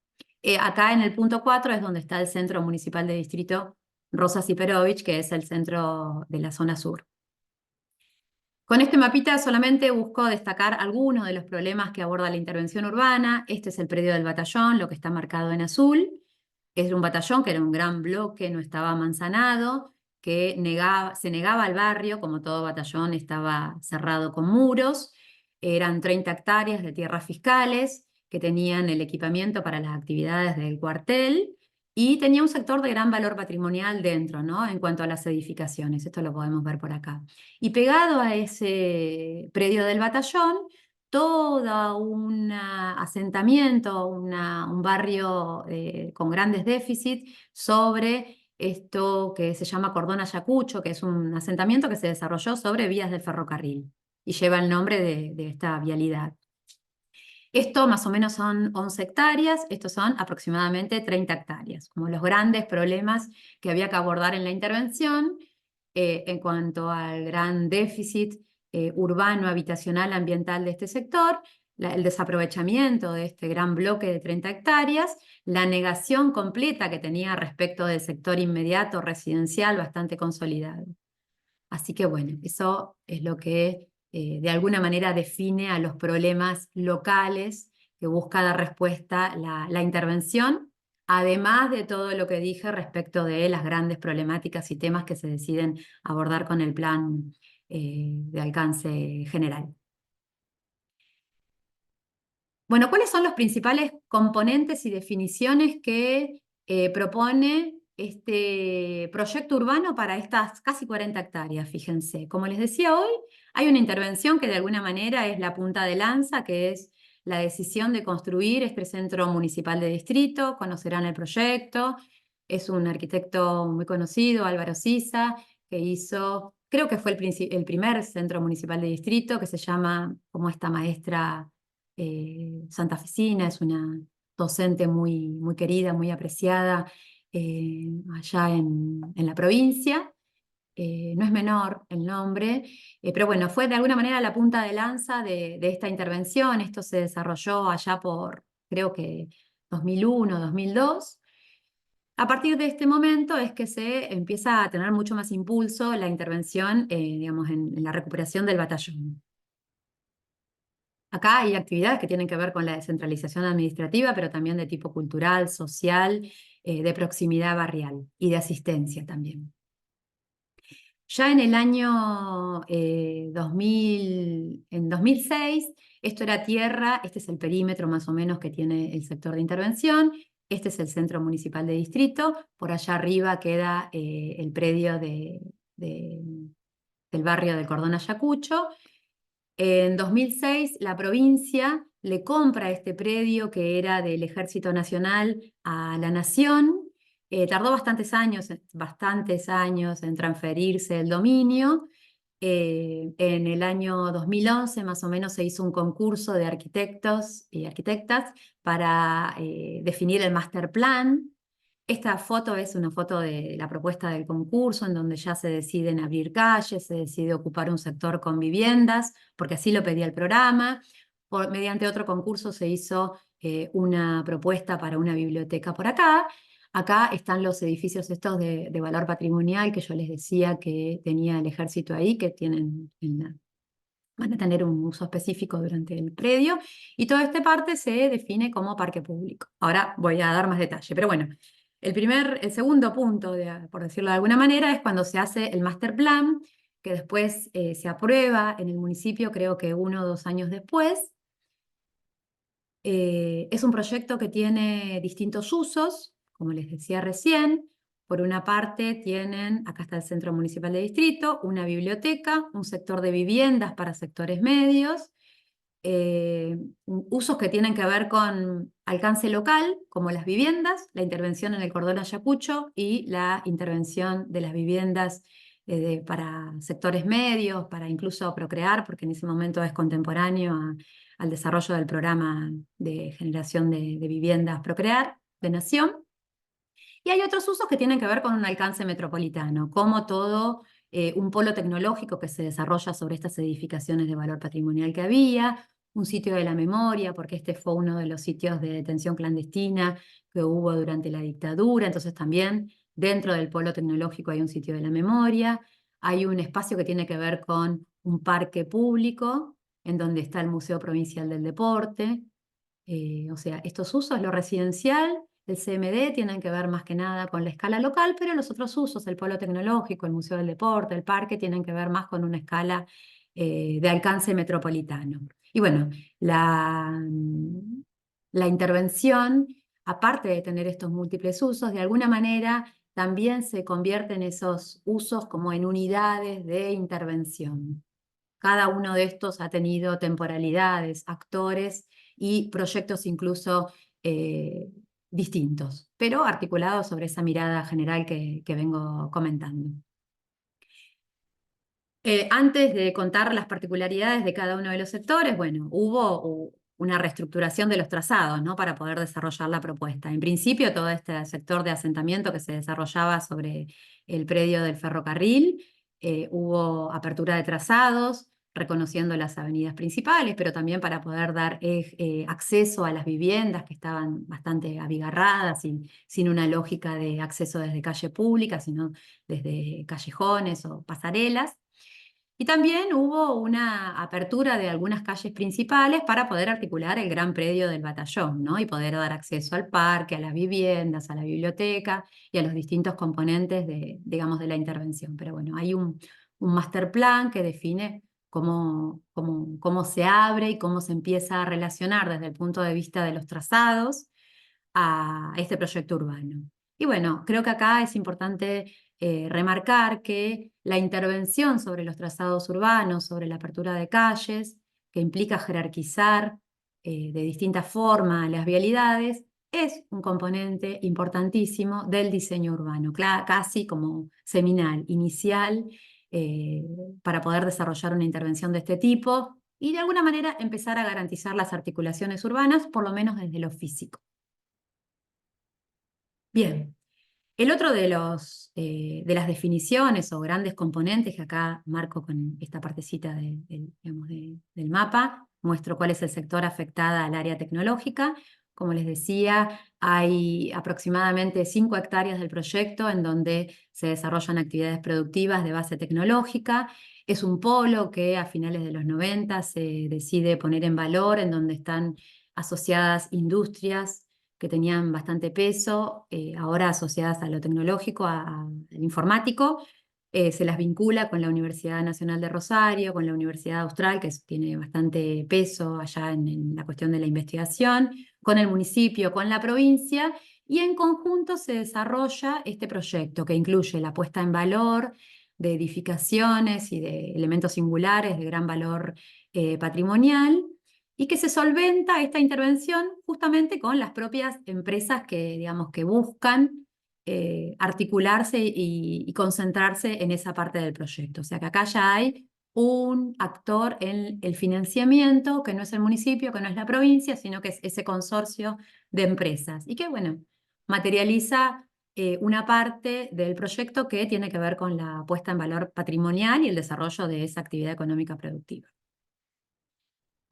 Acá en el punto 4 es donde está el Centro Municipal de Distrito Rosa Siperovich, que es el centro de la zona sur. Con este mapita solamente busco destacar algunos de los problemas que aborda la intervención urbana. Este es el predio del batallón, lo que está marcado en azul. Es un batallón que era un gran bloque, no estaba manzanado, que se negaba al barrio, como todo batallón estaba cerrado con muros. Eran 30 hectáreas de tierras fiscales que tenían el equipamiento para las actividades del cuartel y tenía un sector de gran valor patrimonial dentro, ¿no? En cuanto a las edificaciones, esto lo podemos ver por acá. Y pegado a ese predio del batallón, todo un asentamiento, un barrio con grandes déficits sobre esto que se llama Cordón Ayacucho, que es un asentamiento que se desarrolló sobre vías del ferrocarril y lleva el nombre de esta vialidad. Esto más o menos son 11 hectáreas, estos son aproximadamente 30 hectáreas, como los grandes problemas que había que abordar en la intervención en cuanto al gran déficit urbano, habitacional, ambiental de este sector, el desaprovechamiento de este gran bloque de 30 hectáreas, la negación completa que tenía respecto del sector inmediato residencial bastante consolidado. Así que bueno, eso es lo que de alguna manera define a los problemas locales que busca dar respuesta la intervención además de todo lo que dije respecto de las grandes problemáticas y temas que se deciden abordar con el plan de alcance general. Bueno, ¿cuáles son los principales componentes y definiciones que propone este proyecto urbano para estas casi 40 hectáreas? Fíjense, como les decía hoy, hay una intervención que de alguna manera es la punta de lanza, que es la decisión de construir este centro municipal de distrito. Conocerán el proyecto, es un arquitecto muy conocido, Álvaro Siza, que hizo, creo que fue el primer centro municipal de distrito, que se llama como esta maestra santafesina, es una docente muy querida, muy apreciada allá en la provincia. No es menor el nombre, pero bueno, fue de alguna manera la punta de lanza de esta intervención. Esto se desarrolló allá por, creo que 2001, 2002. A partir de este momento es que se empieza a tener mucho más impulso la intervención, digamos, en la recuperación del batallón. Acá hay actividades que tienen que ver con la descentralización administrativa, pero también de tipo cultural, social, de proximidad barrial y de asistencia también. Ya en el año 2000, en 2006, esto era tierra, este es el perímetro más o menos que tiene el sector de intervención, este es el centro municipal de distrito, por allá arriba queda el predio del barrio del Cordón Ayacucho. En 2006, la provincia le compra este predio que era del Ejército Nacional a la Nación. Tardó bastantes años en transferirse el dominio. En el año 2011, más o menos, se hizo un concurso de arquitectos y arquitectas para definir el master plan. Esta foto es una foto de la propuesta del concurso, en donde ya se deciden abrir calles, se decide ocupar un sector con viviendas, porque así lo pedía el programa. Mediante otro concurso se hizo una propuesta para una biblioteca por acá. Acá están los edificios estos de valor patrimonial que yo les decía que tenía el ejército ahí, que van a tener un uso específico durante el predio, y toda esta parte se define como parque público. Ahora voy a dar más detalle, pero bueno, el segundo punto, por decirlo de alguna manera, es cuando se hace el master plan, que después se aprueba en el municipio, creo que 1 o 2 años después. Es un proyecto que tiene distintos usos, como les decía recién. Por una parte tienen, acá está el Centro Municipal de Distrito, una biblioteca, un sector de viviendas para sectores medios, usos que tienen que ver con alcance local, como las viviendas, la intervención en el Cordón Ayacucho y la intervención de las viviendas para sectores medios, para incluso procrear, porque en ese momento es contemporáneo al desarrollo del programa de generación de viviendas procrear de Nación. Y hay otros usos que tienen que ver con un alcance metropolitano, como todo un polo tecnológico que se desarrolla sobre estas edificaciones de valor patrimonial que había, un sitio de la memoria, porque este fue uno de los sitios de detención clandestina que hubo durante la dictadura, entonces también dentro del polo tecnológico hay un sitio de la memoria, hay un espacio que tiene que ver con un parque público, en donde está el Museo Provincial del Deporte. O sea, estos usos, lo residencial, el CMD, tienen que ver más que nada con la escala local, pero los otros usos, el polo tecnológico, el Museo del Deporte, el parque, tienen que ver más con una escala de alcance metropolitano. Y bueno, la intervención, aparte de tener estos múltiples usos, de alguna manera también se convierte en esos usos como en unidades de intervención. Cada uno de estos ha tenido temporalidades, actores y proyectos incluso distintos, pero articulados sobre esa mirada general que vengo comentando. Antes de contar las particularidades de cada uno de los sectores, bueno, hubo una reestructuración de los trazados, ¿no?, para poder desarrollar la propuesta. En principio, todo este sector de asentamiento que se desarrollaba sobre el predio del ferrocarril, hubo apertura de trazados, reconociendo las avenidas principales, pero también para poder dar acceso a las viviendas que estaban bastante abigarradas y sin una lógica de acceso desde calle pública, sino desde callejones o pasarelas. Y también hubo una apertura de algunas calles principales para poder articular el gran predio del batallón, ¿no? Y poder dar acceso al parque, a las viviendas, a la biblioteca y a los distintos componentes digamos, de la intervención. Pero bueno, hay un master plan que define cómo se abre y cómo se empieza a relacionar desde el punto de vista de los trazados a este proyecto urbano. Y bueno, creo que acá es importante remarcar que la intervención sobre los trazados urbanos, sobre la apertura de calles, que implica jerarquizar de distinta forma las vialidades, es un componente importantísimo del diseño urbano, casi como seminal, inicial, eh, para poder desarrollar una intervención de este tipo y de alguna manera empezar a garantizar las articulaciones urbanas, por lo menos desde lo físico. Bien, el otro de las definiciones o grandes componentes que acá marco con esta partecita digamos, del mapa, muestro cuál es el sector afectado al área tecnológica. Como les decía, hay aproximadamente 5 hectáreas del proyecto en donde se desarrollan actividades productivas de base tecnológica. Es un polo que a finales de los 90 se decide poner en valor, en donde están asociadas industrias que tenían bastante peso, ahora asociadas a lo tecnológico, al informático, se las vincula con la Universidad Nacional de Rosario, con la Universidad Austral, que tiene bastante peso allá en la cuestión de la investigación, con el municipio, con la provincia, y en conjunto se desarrolla este proyecto que incluye la puesta en valor de edificaciones y de elementos singulares de gran valor patrimonial, y que se solventa esta intervención justamente con las propias empresas que, digamos, que buscan articularse y concentrarse en esa parte del proyecto. O sea que acá ya hay un actor en el financiamiento, que no es el municipio, que no es la provincia, sino que es ese consorcio de empresas. Y que, bueno, materializa una parte del proyecto que tiene que ver con la puesta en valor patrimonial y el desarrollo de esa actividad económica productiva.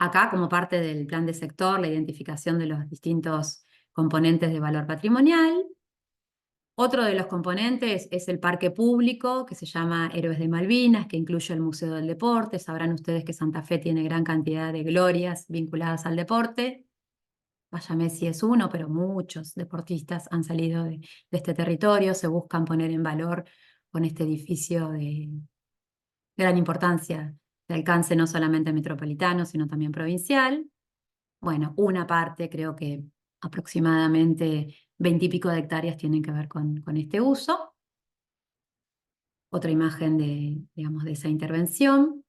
Acá, como parte del plan de sector, la identificación de los distintos componentes de valor patrimonial. Otro de los componentes es el parque público, que se llama Héroes de Malvinas, que incluye el Museo del Deporte. Sabrán ustedes que Santa Fe tiene gran cantidad de glorias vinculadas al deporte. Vaya Messi es uno, pero muchos deportistas han salido de este territorio, se buscan poner en valor con este edificio de gran importancia, de alcance no solamente metropolitano, sino también provincial. Bueno, una parte, creo que aproximadamente 20 y pico de hectáreas tienen que ver con este uso. Otra imagen digamos, de esa intervención.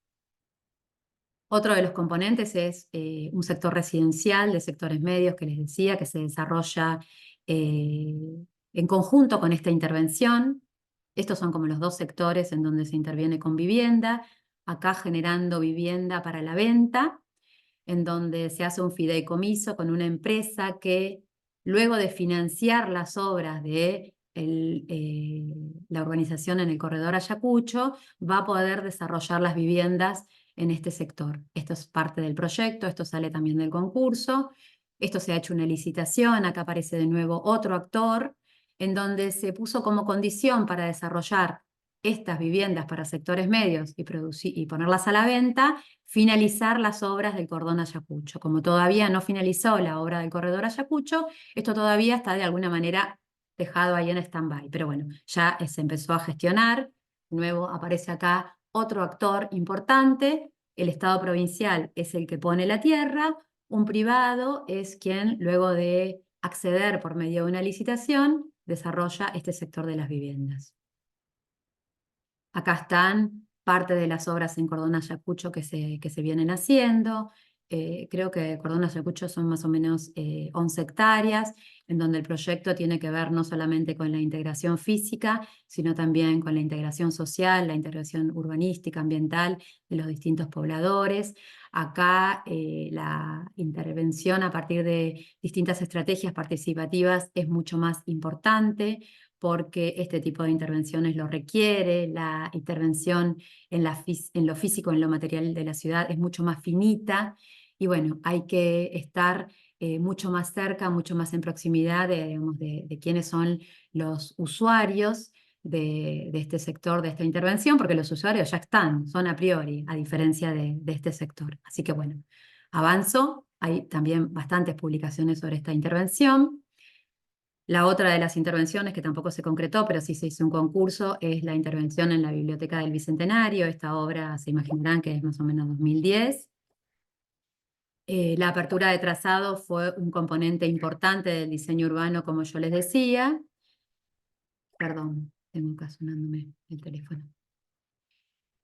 Otro de los componentes es un sector residencial de sectores medios que les decía, que se desarrolla eh, en conjunto con esta intervención. Estos son como los dos sectores en donde se interviene con vivienda, acá generando vivienda para la venta, en donde se hace un fideicomiso con una empresa que luego de financiar las obras de la urbanización en el corredor Ayacucho, va a poder desarrollar las viviendas en este sector. Esto es parte del proyecto, esto sale también del concurso, esto se ha hecho una licitación, acá aparece de nuevo otro actor, en donde se puso como condición para desarrollar estas viviendas para sectores medios y ponerlas a la venta, finalizar las obras del cordón Ayacucho. Como todavía no finalizó la obra del corredor Ayacucho, esto todavía está de alguna manera dejado ahí en stand-by. Pero bueno, ya se empezó a gestionar. Nuevo aparece acá otro actor importante. El Estado provincial es el que pone la tierra. Un privado es quien, luego de acceder por medio de una licitación, desarrolla este sector de las viviendas. Acá están parte de las obras en Cordón Ayacucho que se vienen haciendo. Creo que Cordón Ayacucho son más o menos 11 hectáreas, en donde el proyecto tiene que ver no solamente con la integración física, sino también con la integración social, la integración urbanística, ambiental de los distintos pobladores. Acá la intervención a partir de distintas estrategias participativas es mucho más importante, porque este tipo de intervenciones lo requiere, la intervención en lo físico, en lo material de la ciudad es mucho más finita, y bueno, hay que estar mucho más cerca, mucho más en proximidad digamos, de quiénes son los usuarios de este sector, de esta intervención, porque los usuarios ya están, son a priori, a diferencia de este sector. Así que bueno, avanzo. Hay también bastantes publicaciones sobre esta intervención. La otra de las intervenciones, que tampoco se concretó, pero sí se hizo un concurso, es la intervención en la Biblioteca del Bicentenario. Esta obra se imaginarán que es más o menos 2010. La apertura de trazado fue un componente importante del diseño urbano, como yo les decía. Perdón, tengo acá sonándome el teléfono.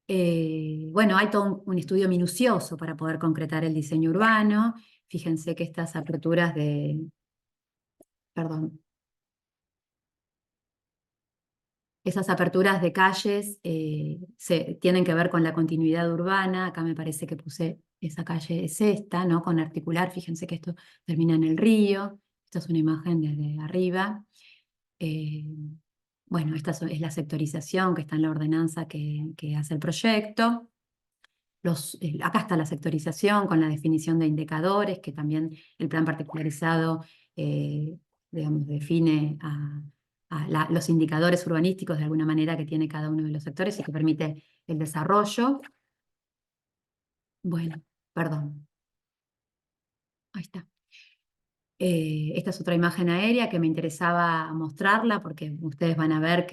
Bueno, hay todo un estudio minucioso para poder concretar el diseño urbano. Fíjense que estas aperturas perdón, esas aperturas de calles tienen que ver con la continuidad urbana. Acá me parece que puse esa calle es esta, ¿no? Con articular, fíjense que esto termina en el río. Esta es una imagen desde arriba. Eh, bueno, es la sectorización que está en la ordenanza que hace el proyecto. Acá está la sectorización con la definición de indicadores, que también el plan particularizado, digamos, define los indicadores urbanísticos de alguna manera que tiene cada uno de los sectores y que permite el desarrollo. Bueno, perdón. Ahí está. Esta es otra imagen aérea que me interesaba mostrarla porque ustedes van a ver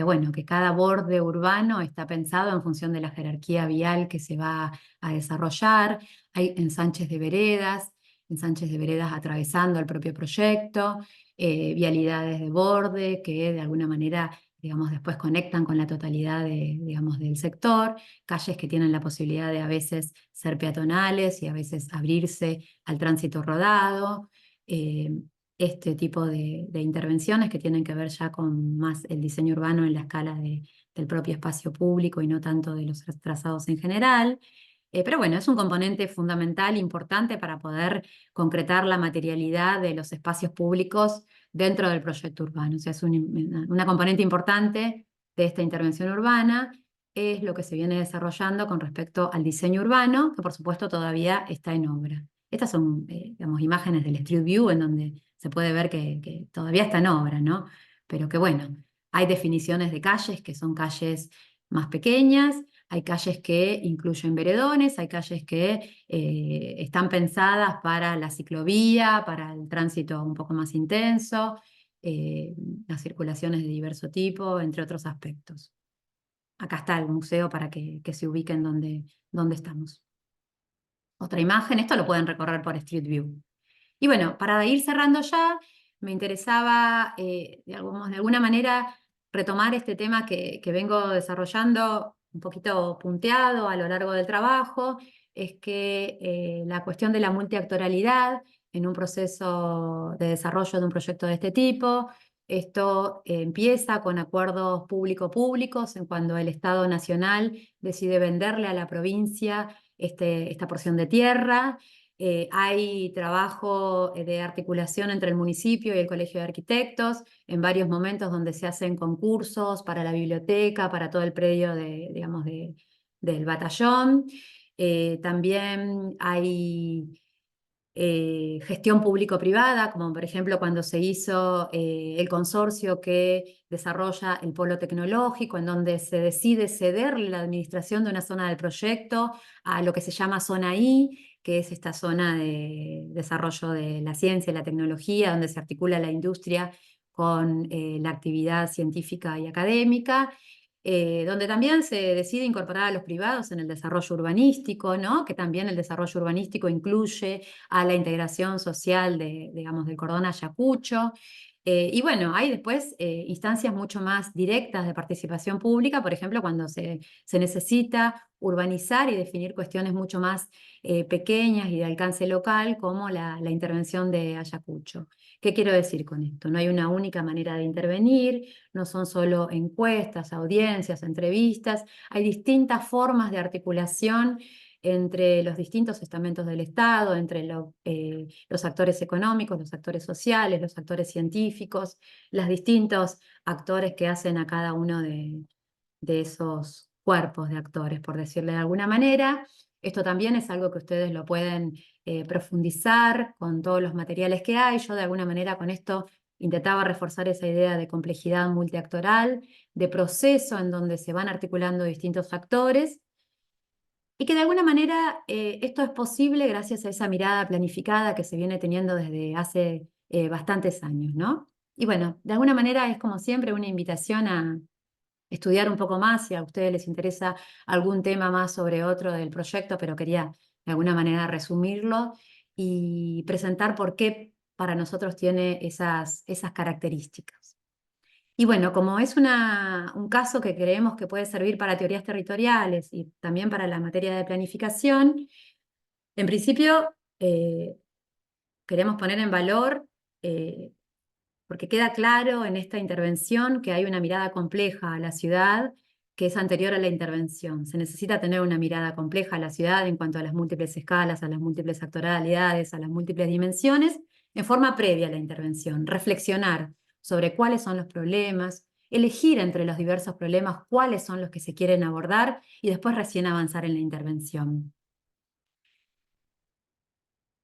bueno, que cada borde urbano está pensado en función de la jerarquía vial que se va a desarrollar. Hay ensanches de veredas atravesando el propio proyecto, vialidades de borde que de alguna manera, digamos, después conectan con la totalidad digamos, del sector, calles que tienen la posibilidad de a veces ser peatonales y a veces abrirse al tránsito rodado. eh, este tipo de intervenciones que tienen que ver ya con más el diseño urbano en la escala del propio espacio público y no tanto de los trazados en general. Pero bueno, es un componente fundamental, importante para poder concretar la materialidad de los espacios públicos dentro del proyecto urbano. O sea, es una componente importante de esta intervención urbana. Es lo que se viene desarrollando con respecto al diseño urbano, que por supuesto todavía está en obra. Estas son, digamos, imágenes del Street View en donde se puede ver que todavía está en obra, ¿no? Pero que bueno, hay definiciones de calles que son calles más pequeñas, hay calles que incluyen veredones, hay calles que están pensadas para la ciclovía, para el tránsito un poco más intenso, las circulaciones de diverso tipo, entre otros aspectos. Acá está el museo para que se ubiquen donde estamos. Otra imagen, esto lo pueden recorrer por Street View. Y bueno, para ir cerrando ya, me interesaba de alguna manera retomar este tema que vengo desarrollando un poquito punteado a lo largo del trabajo, es que la cuestión de la multiactoralidad en un proceso de desarrollo de un proyecto de este tipo, esto empieza con acuerdos público-públicos en cuando el Estado Nacional decide venderle a la provincia esta porción de tierra. Hay trabajo de articulación entre el municipio y el Colegio de Arquitectos, en varios momentos donde se hacen concursos para la biblioteca, para todo el predio digamos, del batallón. También hay gestión público-privada, como por ejemplo cuando se hizo el consorcio que desarrolla el polo tecnológico, en donde se decide cederle la administración de una zona del proyecto a lo que se llama zona I, que es esta zona de desarrollo de la ciencia y la tecnología, donde se articula la industria con la actividad científica y académica. Donde también se decide incorporar a los privados en el desarrollo urbanístico, ¿no? Que también el desarrollo urbanístico incluye a la integración social digamos, del cordón Ayacucho. Y bueno, hay después instancias mucho más directas de participación pública, por ejemplo, cuando se necesita urbanizar y definir cuestiones mucho más pequeñas y de alcance local, como la intervención de Ayacucho. ¿Qué quiero decir con esto? No hay una única manera de intervenir, no son solo encuestas, audiencias, entrevistas, hay distintas formas de articulación entre los distintos estamentos del Estado, entre los actores económicos, los actores sociales, los actores científicos, los distintos actores que hacen a cada uno de esos cuerpos de actores, por decirle de alguna manera. Esto también es algo que ustedes lo pueden profundizar con todos los materiales que hay. Yo de alguna manera con esto intentaba reforzar esa idea de complejidad multiactoral, de proceso en donde se van articulando distintos actores, y que de alguna manera esto es posible gracias a esa mirada planificada que se viene teniendo desde hace bastantes años, ¿no? Y bueno, de alguna manera es como siempre una invitación a estudiar un poco más si a ustedes les interesa algún tema más sobre otro del proyecto, pero quería de alguna manera resumirlo y presentar por qué para nosotros tiene esas características. Y bueno, como es un caso que creemos que puede servir para teorías territoriales y también para la materia de planificación, en principio queremos poner en valor, porque queda claro en esta intervención que hay una mirada compleja a la ciudad que es anterior a la intervención. Se necesita tener una mirada compleja a la ciudad en cuanto a las múltiples escalas, a las múltiples actoralidades, a las múltiples dimensiones, en forma previa a la intervención. Reflexionar sobre cuáles son los problemas, elegir entre los diversos problemas cuáles son los que se quieren abordar y después recién avanzar en la intervención.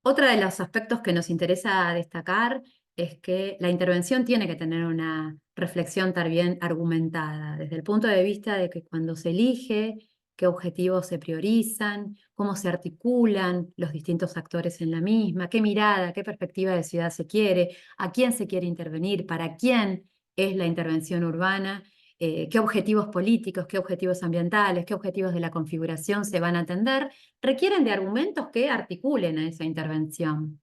Otro de los aspectos que nos interesa destacar es que la intervención tiene que tener una reflexión también argumentada, desde el punto de vista de que cuando se elige, qué objetivos se priorizan, cómo se articulan los distintos actores en la misma, qué mirada, qué perspectiva de ciudad se quiere, a quién se quiere intervenir, para quién es la intervención urbana, qué objetivos políticos, qué objetivos ambientales, qué objetivos de la configuración se van a atender, requieren de argumentos que articulen a esa intervención.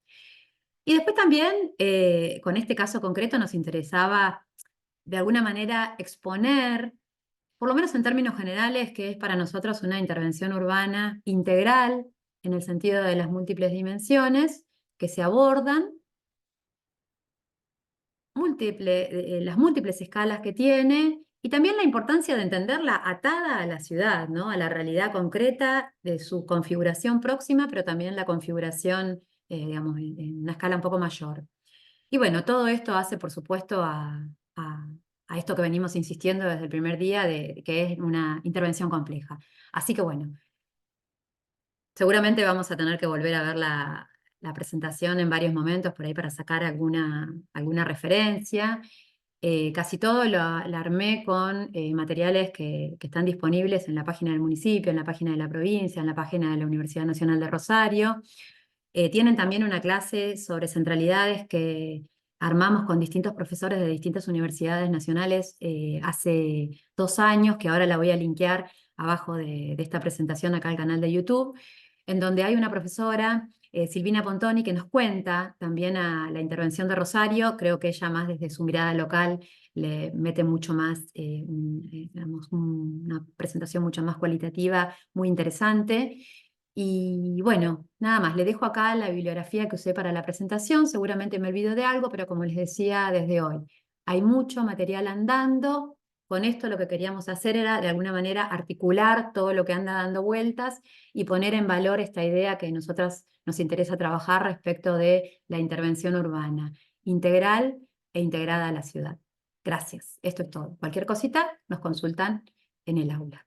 Y después también, con este caso concreto, nos interesaba de alguna manera exponer, por lo menos en términos generales, que es para nosotros una intervención urbana integral, en el sentido de las múltiples dimensiones que se abordan, las múltiples escalas que tiene, y también la importancia de entenderla atada a la ciudad, ¿no? A la realidad concreta de su configuración próxima, pero también la configuración, digamos, en una escala un poco mayor. Y bueno, todo esto hace, por supuesto, a esto que venimos insistiendo desde el primer día, de que es una intervención compleja. Así que bueno, seguramente vamos a tener que volver a ver la presentación en varios momentos por ahí para sacar alguna referencia. Casi todo la armé con materiales que están disponibles en la página del municipio, en la página de la provincia, en la página de la Universidad Nacional de Rosario. Tienen también una clase sobre centralidades que armamos con distintos profesores de distintas universidades nacionales hace 2 años, que ahora la voy a linkear abajo de esta presentación acá al canal de YouTube, en donde hay una profesora, Silvina Pontoni, que nos cuenta también a la intervención de Rosario. Creo que ella más desde su mirada local le mete mucho más, digamos, una presentación mucho más cualitativa, muy interesante. Y bueno, nada más, le dejo acá la bibliografía que usé para la presentación, seguramente me olvido de algo, pero como les decía desde hoy, hay mucho material andando. Con esto lo que queríamos hacer era de alguna manera articular todo lo que anda dando vueltas y poner en valor esta idea que a nosotras nos interesa trabajar respecto de la intervención urbana, integral e integrada a la ciudad. Gracias, esto es todo. Cualquier cosita nos consultan en el aula.